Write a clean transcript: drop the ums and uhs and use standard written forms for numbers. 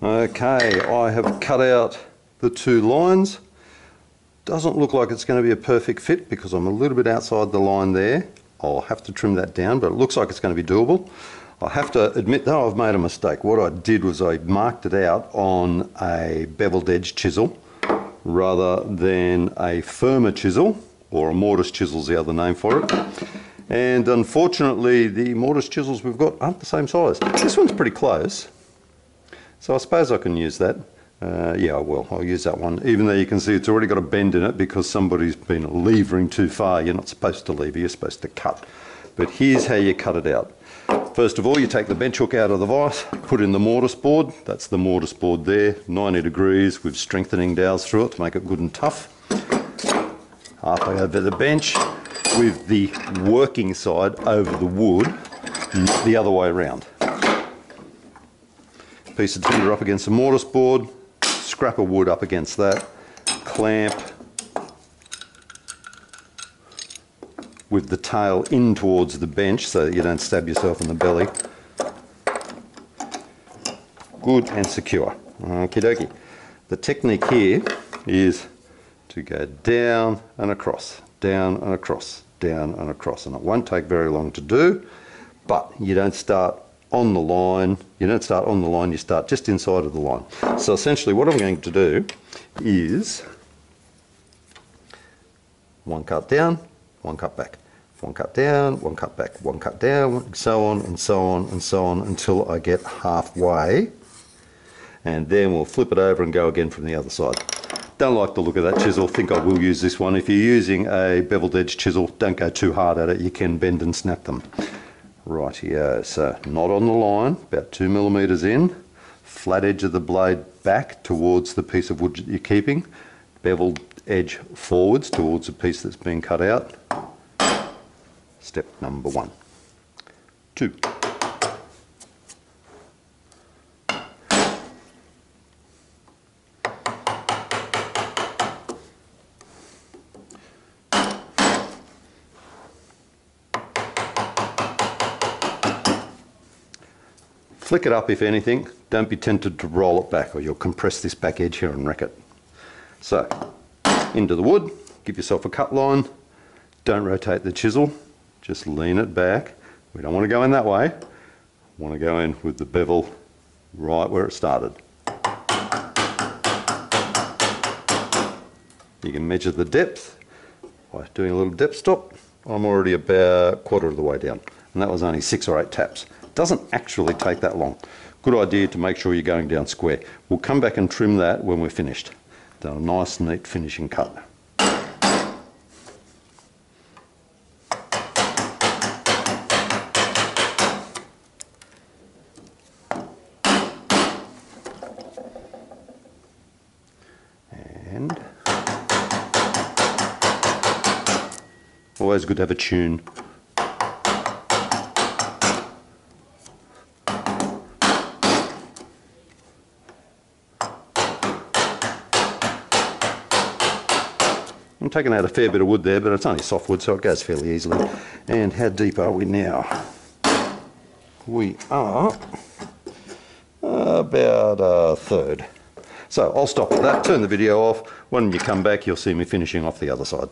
Okay, I have cut out the two lines. Doesn't look like it's going to be a perfect fit because I'm a little bit outside the line there. I'll have to trim that down, but it looks like it's going to be doable. I have to admit though, I've made a mistake. What I did was I marked it out on a beveled edge chisel rather than a firmer chisel, or a mortise chisel is the other name for it. And unfortunately, the mortise chisels we've got aren't the same size. This one's pretty close, so I suppose I can use that. Yeah, I will. I'll use that one, even though you can see it's already got a bend in it because somebody's been levering too far. You're not supposed to lever, you're supposed to cut. But here's how you cut it out. First of all, you take the bench hook out of the vise, put in the mortise board. That's the mortise board there, 90 degrees with strengthening dowels through it to make it good and tough. Halfway over the bench with the working side over the wood, the other way around. Piece of timber up against the mortise board, scrap of wood up against that, clamp with the tail in towards the bench so that you don't stab yourself in the belly. Good and secure. Okie dokie. The technique here is to go down and across, down and across, down and across. And it won't take very long to do, but you don't start on the line. You don't start on the line, you start just inside of the line. So essentially what I'm going to do is one cut down, one cut back, one cut down, one cut back, one cut down, so on and so on and so on until I get halfway, and then we'll flip it over and go again from the other side. Don't like the look of that chisel, think I will use this one. If you're using a beveled edge chisel, don't go too hard at it, you can bend and snap them. Rightio, so not on the line, about 2 millimeters in, flat edge of the blade back towards the piece of wood that you're keeping, beveled edge forwards towards the piece that's being cut out. Step number 1. 2. Flick it up if anything, don't be tempted to roll it back or you'll compress this back edge here and wreck it. So, into the wood, give yourself a cut line, don't rotate the chisel, just lean it back. We don't want to go in that way, we want to go in with the bevel right where it started. You can measure the depth by doing a little depth stop. I'm already about a quarter of the way down, and that was only 6 or 8 taps. Doesn't actually take that long. Good idea to make sure you're going down square. We'll come back and trim that when we're finished. Done a nice neat finishing cut. And always good to have a tune. I'm taking out a fair bit of wood there, but it's only softwood, so it goes fairly easily. And how deep are we now? We are about a third. So I'll stop at that, turn the video off. When you come back, you'll see me finishing off the other side.